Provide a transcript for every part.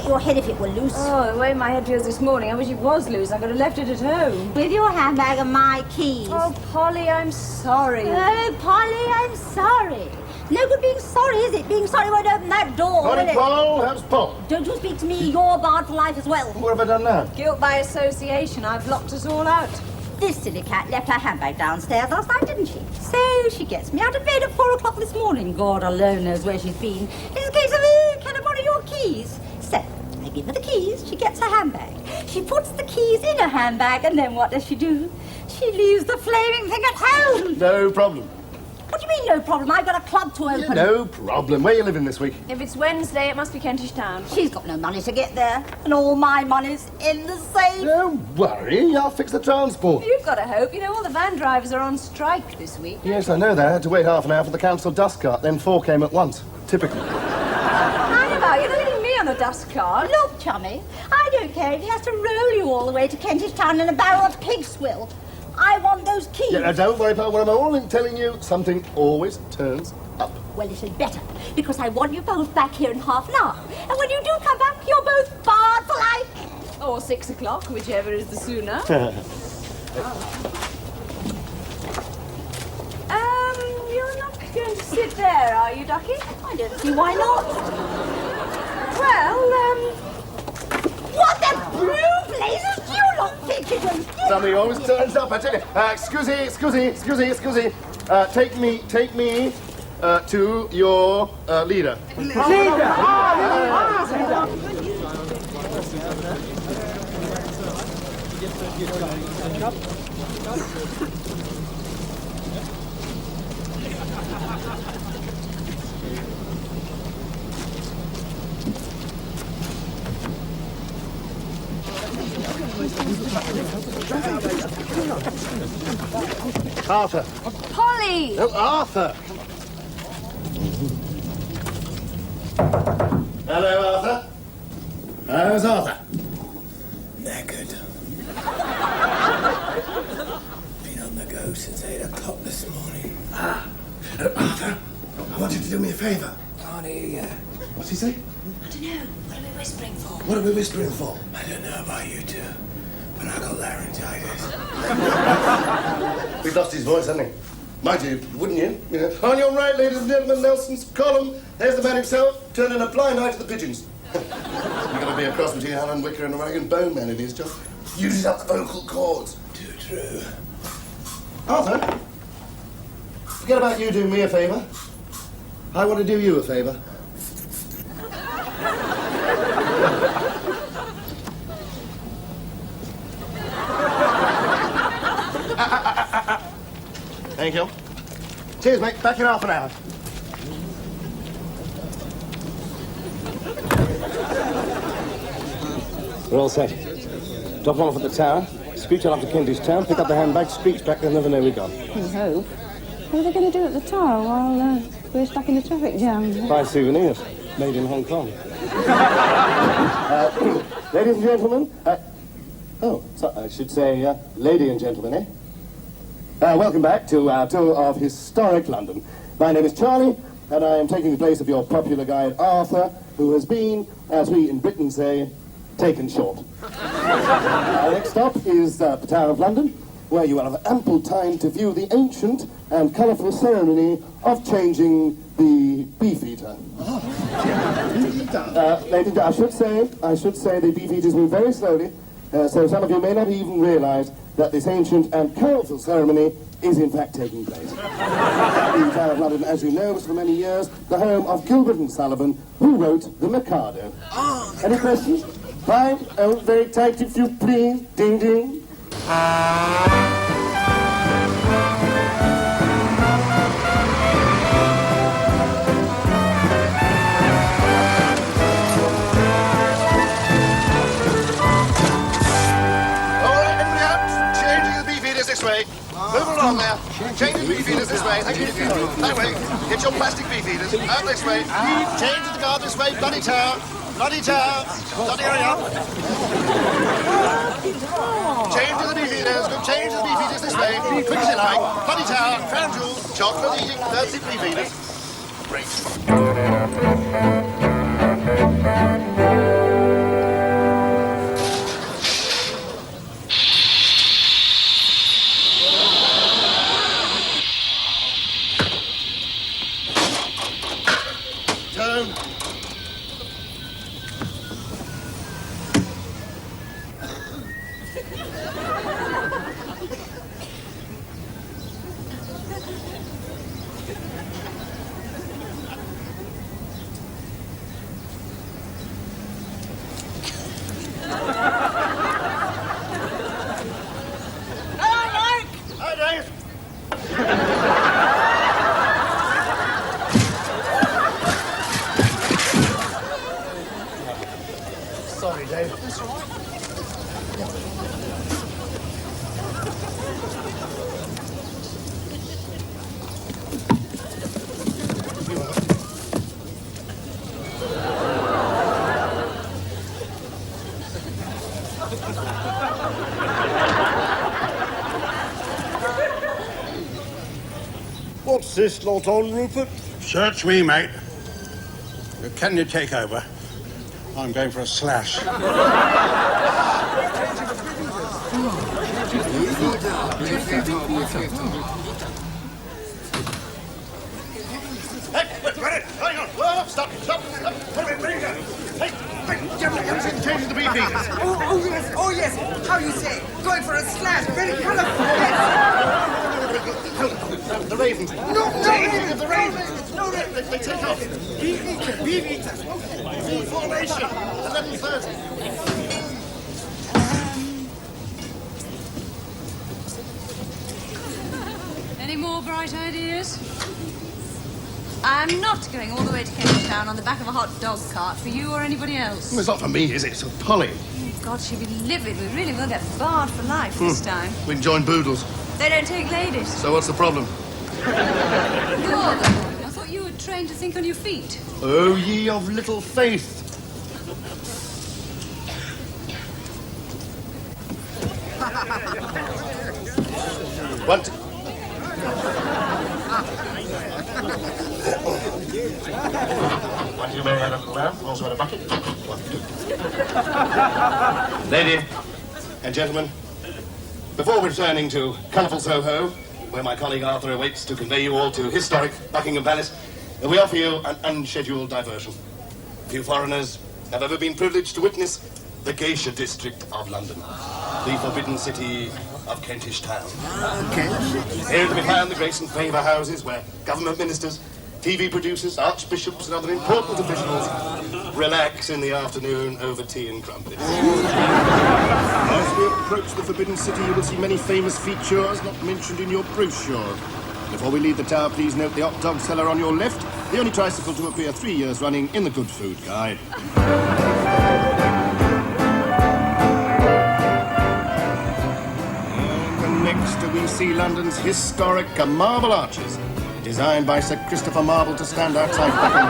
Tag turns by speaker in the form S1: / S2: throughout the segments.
S1: Your head if it were loose.
S2: Oh, the way my head feels this morning, I wish it was loose. I could have left it at home.
S1: With your handbag and my keys.
S2: Oh, Polly, I'm sorry.
S1: Oh, Polly, I'm sorry. No good being sorry, is it? Being sorry won't open that door, will it?
S3: Paul, how's Paul?
S1: Don't you speak to me. You're barred for life as well.
S3: What have I done now?
S2: Guilt by association. I've locked us all out.
S1: This silly cat left her handbag downstairs last night, didn't she? So she gets me out of bed at 4 o'clock this morning. God alone knows where she's been. It's a case of, can I borrow your keys? So, I give her the keys, she gets her handbag. She puts the keys in her handbag, and then what does she do? She leaves the flaming thing at home.
S3: No problem.
S1: What do you mean, no problem? I've got a club to open.
S3: No problem. Where are you living this week?
S2: If it's Wednesday, it must be Kentish Town.
S1: She's got no money to get there, and all my money's in the safe.
S3: Don't worry, I'll fix the transport.
S2: You've got to hope. You know, all the van drivers are on strike this week.
S3: Yes, I know that. I had to wait half an hour for the council dust cart, then 4 came at once. Typical.
S2: Hang about, you're leaving me on a dust cart.
S1: Look, chummy, I don't care if he has to roll you all the way to Kentish Town in a barrel of pig swill. I want those keys.
S3: Yeah, don't worry about what I'm all telling you. Something always turns up.
S1: Well, it had better, because I want you both back here in half an hour. And when you do come back, you're both barred for life.
S2: Or 6 o'clock, whichever is the sooner. You're not going to sit there, are you, Ducky?
S1: I don't see why not.
S2: Well,
S1: What the blue blazes do you lot think you can do?
S3: Something always turns up, I tell you. Excuse me. Take me to your leader.
S4: Leader!
S3: Arthur.
S2: Polly!
S3: No, Arthur. Hello, Arthur. How's Arthur?
S5: Knackered. Been on the go since 8 o'clock this morning.
S3: Arthur, I want you to do me a favour.
S5: Can't hear you.
S3: What's he say?
S1: I don't know. What are we whispering for?
S3: What are we whispering for?
S5: I don't know about you two, but I got laryngitis.
S3: We've lost his voice, hasn't he? Mind you, wouldn't you? You know, on your right, ladies and gentlemen, Nelson's column. There's the man himself, turning a blind eye to the pigeons. You've got to be a cross between Alan Wicker and a rag and bone man, it is, just uses up the vocal cords.
S5: Too true.
S3: Arthur, forget about you doing me a favour. I want to do you a favour. Thank you. Cheers, mate. Back in half an hour.
S6: We're all set. Drop one off at the tower, screech on up to Kentish Town, pick up the handbag, screech back, they'll never know we're gone.
S2: I hope. What are they going to do at the tower while We're stuck in a traffic jam.
S6: Buy souvenirs made in Hong Kong. Ladies and gentlemen, I should say, lady and gentlemen, eh? Welcome back to our tour of historic London. My name is Charlie, and I am taking the place of your popular guide, Arthur, who has been, as we in Britain say, taken short. Our next stop is the Tower of London, where you will have ample time to view the ancient and colourful ceremony of changing the beefeater. Ladies, I should say the beefeaters move very slowly, so some of you may not even realise that this ancient and colourful ceremony is in fact taking place. The Tower of London, as you know, was for many years the home of Gilbert and Sullivan, who wrote The Mikado. Any questions? Fine. Oh, very tight if you please. Ding ding.
S3: This way. Move along there. Change the beefeaters this way. Thank you. That way. Get your plastic beefeaters. Out this way. Change the guard this way. Bloody tower. Bloody tower. Bloody hurry up. Change to the beefeaters. Go change to the beefeaters this way. Quick as you like. Bloody tower. Crown jewels. Chocolate eating. 30 beefeaters. Great. Sorry, Dave. That's all right.
S4: What's this lot on, Rupert?
S5: Search me, mate. Can you take over? I'm going for a slash.
S3: Hey, Bernadette, hang on. Whoa, stop. Where are you going? Hey, Jameson, change the beefeaters.
S7: Oh yes. How you say? Going for a slash. Very colourful.
S3: The ravens.
S7: No,
S3: Changing of the ravens. No, they take off.
S7: Beefeater.
S3: Full formation. 11:30.
S2: Any more bright ideas? I'm not going all the way to Kentish Town on the back of a hot dog cart for you or anybody else.
S3: It's not for me, is it? It's for Polly.
S2: God, she'll be livid. We really will get barred for life this time.
S3: We can join Boodles.
S2: They don't take ladies.
S3: So what's the problem?
S2: You're the problem. I thought you were trained to think on your feet.
S3: Oh, ye of little faith. One, two. One, two, may I have a little lamp? Also had a bucket. 1, 2. Lady and gentlemen, before returning to colourful Soho, where my colleague Arthur awaits to convey you all to historic Buckingham Palace, we offer you an unscheduled diversion. Few foreigners have ever been privileged to witness the geisha district of London, the forbidden city of Kentish Town. Here to be found the grace and favour houses where government ministers, TV producers, archbishops and other important officials relax in the afternoon over tea and crumpets.
S4: As we approach the Forbidden City, you will see many famous features not mentioned in your brochure. Before we leave the tower, please note the hot dog seller on your left, the only tricycle to appear 3 years running in the Good Food Guide. And next we see London's historic marble arches, designed by Sir Christopher Marble to stand outside Buckingham.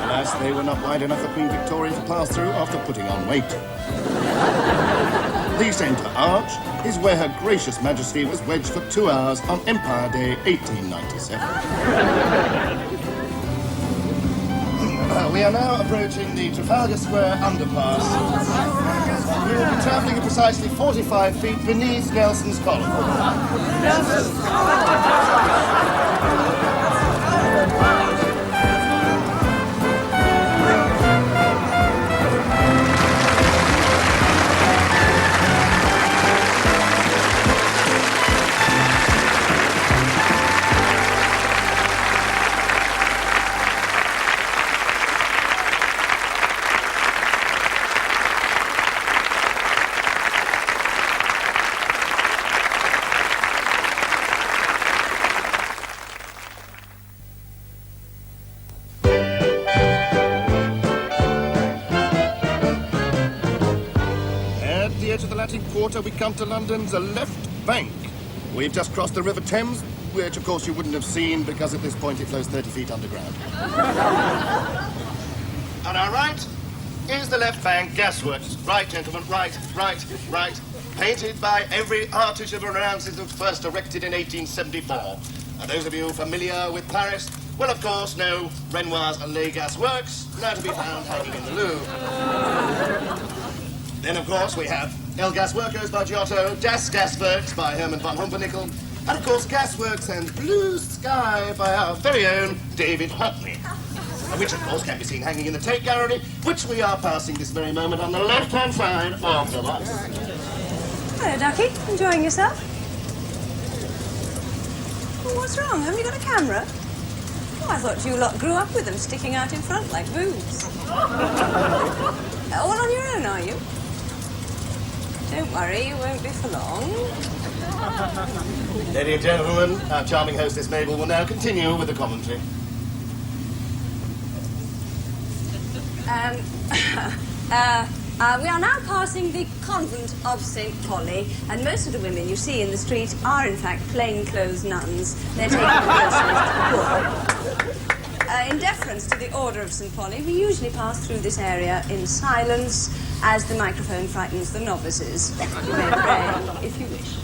S4: Alas, they were not wide enough for Queen Victoria to pass through after putting on weight. The centre arch is where Her Gracious Majesty was wedged for 2 hours on Empire Day 1897. We are now approaching the Trafalgar Square underpass. We will be travelling at precisely 45 feet beneath Nelson's column. Quarter, we come to London's left bank. We've just crossed the River Thames, which of course you wouldn't have seen because at this point it flows 30 feet underground. On our right is the left bank gasworks. Right, gentlemen, right. Painted by every artist of renown since it was first erected in 1874. And those of you familiar with Paris will of course know Renoir's Les Gasworks, now to be found hanging in the Louvre. Then of course we have El Gasworkers by Giotto, Das Gasworks by Herman von Humpernickel, and of course Gasworks and Blue Sky by our very own David Hockney, which of course can be seen hanging in the Tate Gallery, which we are passing this very moment on the left-hand side of the bus.
S2: Hello, Ducky. Enjoying yourself? Well, what's wrong? Haven't you got a camera? Oh, I thought you lot grew up with them sticking out in front like boobs. All on your own, are you? Don't worry, you won't be for long.
S4: Ladies and gentlemen, our charming hostess Mabel will now continue with the commentary.
S2: We are now passing the convent of St. Polly, and most of the women you see in the street are in fact plainclothes nuns. They're taking the groceries to the poor. In deference to the order of St. Polly, we usually pass through this area in silence, as the microphone frightens the novices. You may pray if you wish.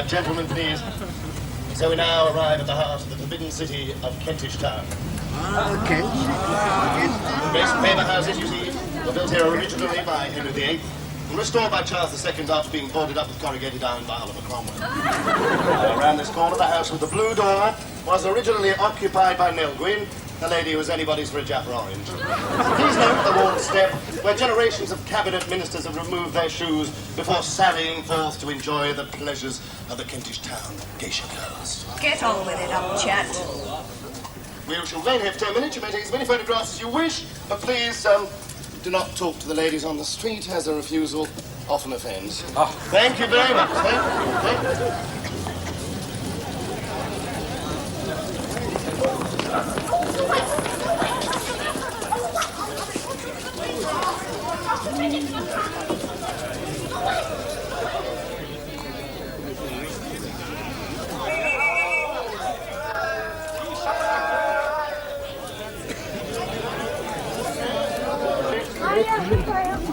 S4: Gentlemen, please. So we now arrive at the heart of the forbidden city of Kentish Town.
S7: Kent.
S4: The great paper houses, you see, were built here originally by Henry VIII and restored by Charles II after being boarded up with corrugated iron by Oliver Cromwell. Around this corner, the house with the blue door was originally occupied by Nell Gwynn, the lady who was anybody's for a Jaffa Orange. Please note the worn step where generations of cabinet ministers have removed their shoes before sallying forth to enjoy the pleasures of the Kentish Town geisha girls.
S2: Get on with it, Upchat.
S4: We shall remain here for 10 minutes. You may take as many photographs as you wish, but please do not talk to the ladies on the street, as a refusal often offends. Thank you very much. Thank you.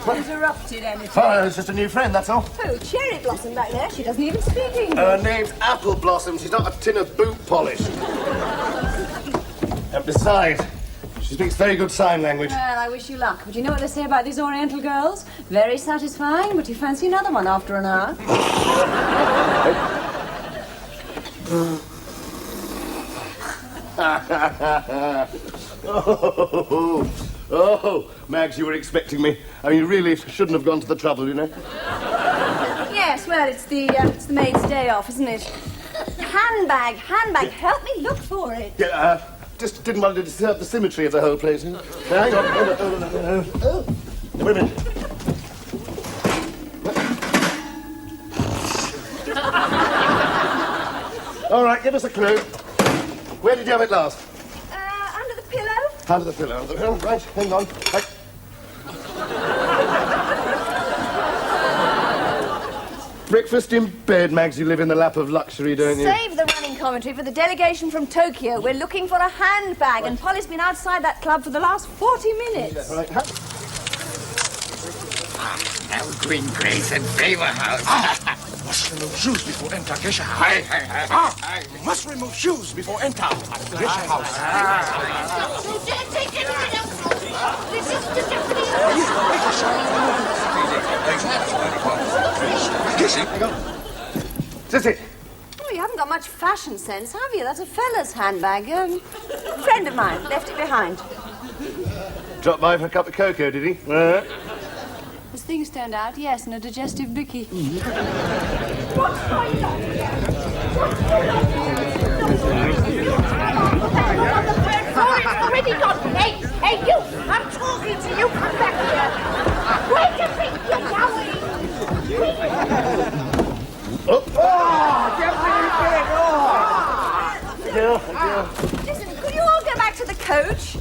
S1: Interrupted anything.
S4: Oh, it's just a new friend, that's all.
S1: Oh, Cherry Blossom back there. She doesn't even speak English.
S4: Her name's Apple Blossom. She's not a tin of boot polish. And besides, she speaks very good sign language.
S1: Well, I wish you luck. But you know what they say about these Oriental girls? Very satisfying, but you fancy another one after an hour.
S4: Oh, Mags, you were expecting me. I mean, you really shouldn't have gone to the trouble, you know.
S1: Yes, well, it's the maid's day off, isn't it? Handbag. Help me look for it.
S3: Yeah, just didn't want to disturb the symmetry of the whole place. Hang on. Oh, wait a minute. All right, give us a clue. Where did you have it last?
S1: Under the pillow.
S3: Under the pillow. Right, hang on. Right. Breakfast in bed, Mags. You live in the lap of luxury, don't you?
S2: Save the running commentary for the delegation from Tokyo. We're looking for a handbag, and Polly's been outside that club for the last 40 minutes.
S3: Right.
S8: Now Green Grace and Flavor House. Must remove shoes before enter Geisha House. Must remove shoes before enter Geisha House.
S1: This is the Japanese.
S3: Sissy.
S2: Oh, you haven't got much fashion sense, have you? That's a fella's handbag. Friend of mine left it behind.
S3: Dropped by for a cup of cocoa, did he?
S2: As things turned out, yes, and a digestive bicky.
S1: What's going on? It's already gone. Hey, you! I'm talking to you. Come back here. Where do you think you're going?
S2: Listen, could you all go back to the coach?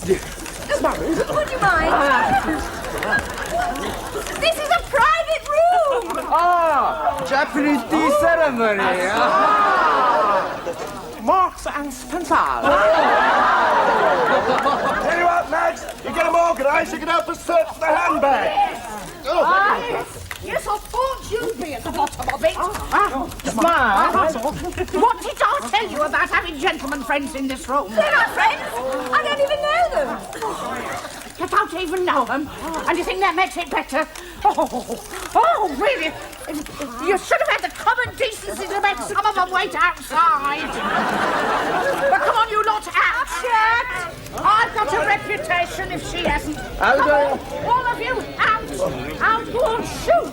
S2: Would you mind? This is a private room!
S7: Japanese tea ceremony.
S8: Marks and Spencer.
S3: Tell you what, Mags, you get them organised, you can help us search the handbag.
S1: Yes, I thought you'd be at the bottom of it.
S7: Smile.
S1: What did I tell you about having gentlemen friends in this room?
S2: They're not friends. I don't even know them.
S1: You don't even know them, and you think that makes it better? Oh, really? You should have had the common decency to make some of them wait outside. But come on, you lot, Upchat. I've got a reputation if she hasn't. Come on, all of you, out, go on, shoot.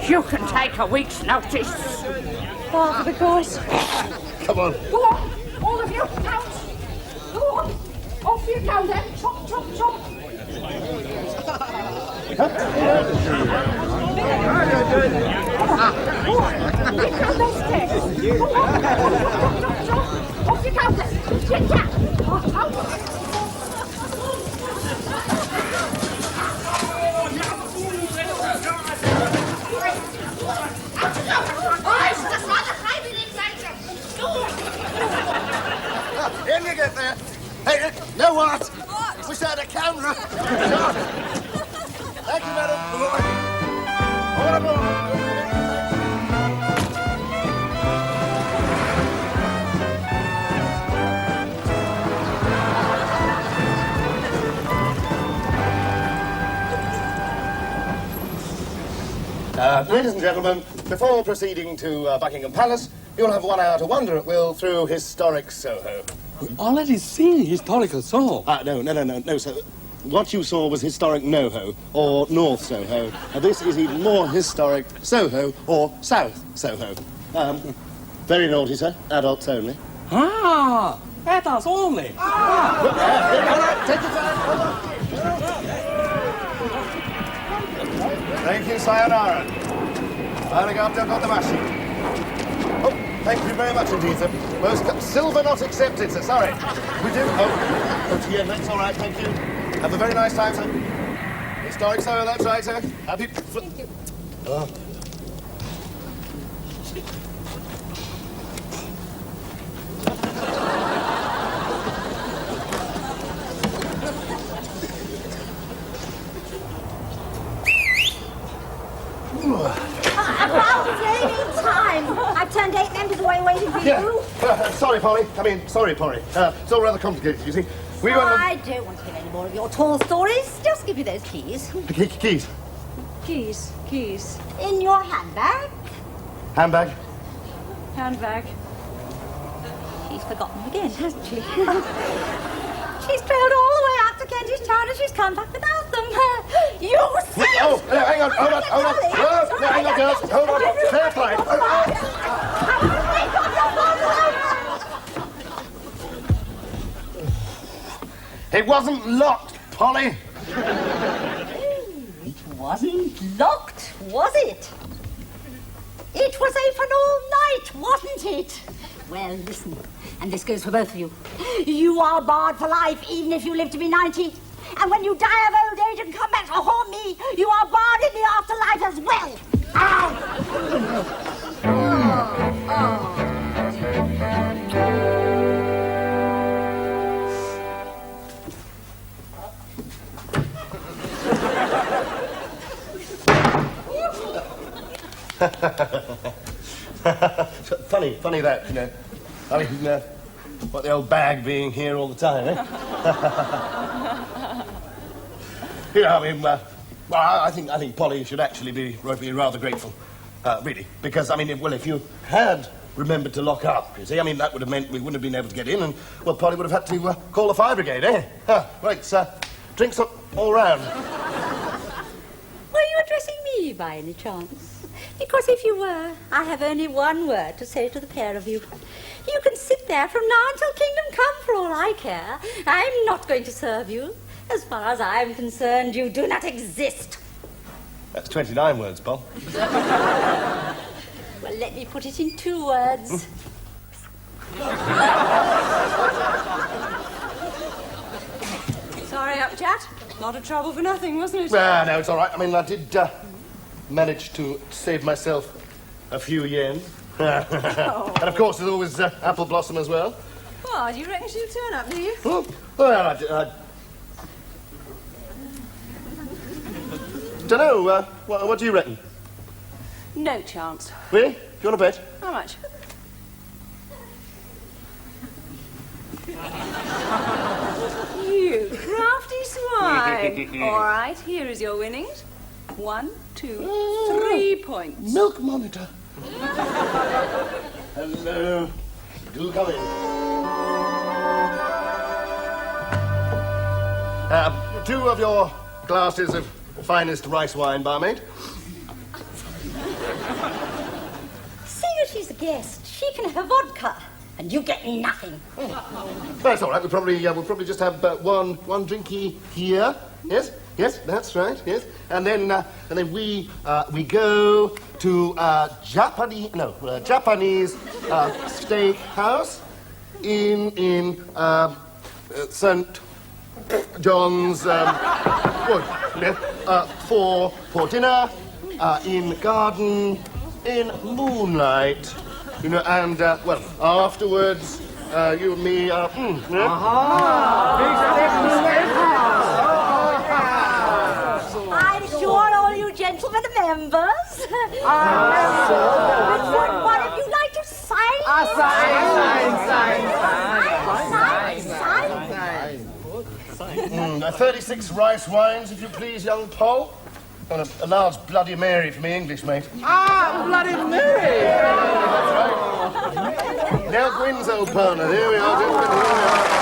S1: You can take a week's notice.
S2: Oh, for the course.
S3: Come on.
S1: Go on, all of you, out. Go on. Off you go then. Chop, chop, chop. Get down those stairs. Go on. Chop. Off you go then. Get down.
S3: In you get there. Hey, know what? What? Wish I had a camera. Thank you, madam. All aboard. Ladies and gentlemen, before proceeding to Buckingham Palace, you'll have 1 hour to wander at will through historic Soho.
S9: We've already seen historical Soho.
S3: No, sir. What you saw was historic NoHo, or North Soho. Now, this is even more historic Soho, or South Soho. Very naughty, sir. Adults only.
S9: Ah, adults only.
S3: All right, take your time. Hold on. Thank you, sayonara. Arigato gozaimasu. Oh, thank you very much indeed, sir. Most silver not accepted, sir. Sorry. We do. Oh, yeah, that's all right. Thank you. Have a very nice time, sir. Historic Soho, that's right, sir. Happy. Thank you. Oh.
S1: About any time. I've turned 8 members away waiting for you.
S3: Sorry, Polly. Sorry, Polly. It's all rather complicated, you see. We went on...
S1: I don't want to hear any more of your tall stories. Just give me those keys.
S3: Keys.
S2: Keys.
S1: In your handbag.
S3: Handbag.
S2: Handbag.
S1: She's forgotten again, hasn't she? She's trailed all the way up to Kentish Town and she's come back without them. You see?
S3: Oh, no, hang on, hold on. No, hang on, girls. Hold on. Fair play. It wasn't locked, Polly.
S1: It wasn't locked, was it? It was open all night, wasn't it? Well, listen, and this goes for both of you. You are barred for life, even if you live to be 90. And when you die of old age and come back to haunt me, you are barred in the afterlife as well.
S3: Funny that, you know. I mean, what the old bag being here all the time, eh? You know, I mean, well, I think Polly should actually be rather grateful, really, because I mean, if you had remembered to lock up, you see, I mean, that would have meant we wouldn't have been able to get in, and well, Polly would have had to call the fire brigade, eh? Right, drinks all round.
S1: Were you addressing me by any chance? Because if you were, I have only one word to say to the pair of you. You can sit there from now until kingdom come for all I care. I'm not going to serve you. As far as I'm concerned, you do not exist.
S3: That's 29 words, Paul.
S1: Well, let me put it in 2 words.
S2: Sorry, Upchat. Lot of trouble for nothing, wasn't it?
S3: No, it's all right. I mean, I did manage to save myself a few yen. And of course, there's always Apple Blossom as well.
S2: Oh, do you reckon she'll turn up, do you?
S3: Oh, well, I don't know. What do you reckon?
S2: No chance.
S3: Really? Do you want to bet?
S2: How much? You crafty swine. All right, here is your winnings. 1, 2, 3 points.
S3: Milk monitor. Hello. Do come in. 2 of your glasses of finest rice wine, barmaid.
S1: See if she's a guest. She can have a vodka, and you get nothing.
S3: That's all right. We'll probably just have one drinky here. Yes, that's right. Yes, and then we go to Japanese steakhouse in St. John's Wood. For dinner in garden in moonlight. You know, and well, afterwards you and me.
S1: I'm sure all you gentlemen are members. Would one of you like to sign?
S3: Sign. 36 rice wines, if you please, young Paul. And a large Bloody Mary for me English, mate.
S7: Bloody Mary!
S3: That's right. Now Gwyn's old partner. Here we are, gentlemen. Here we are.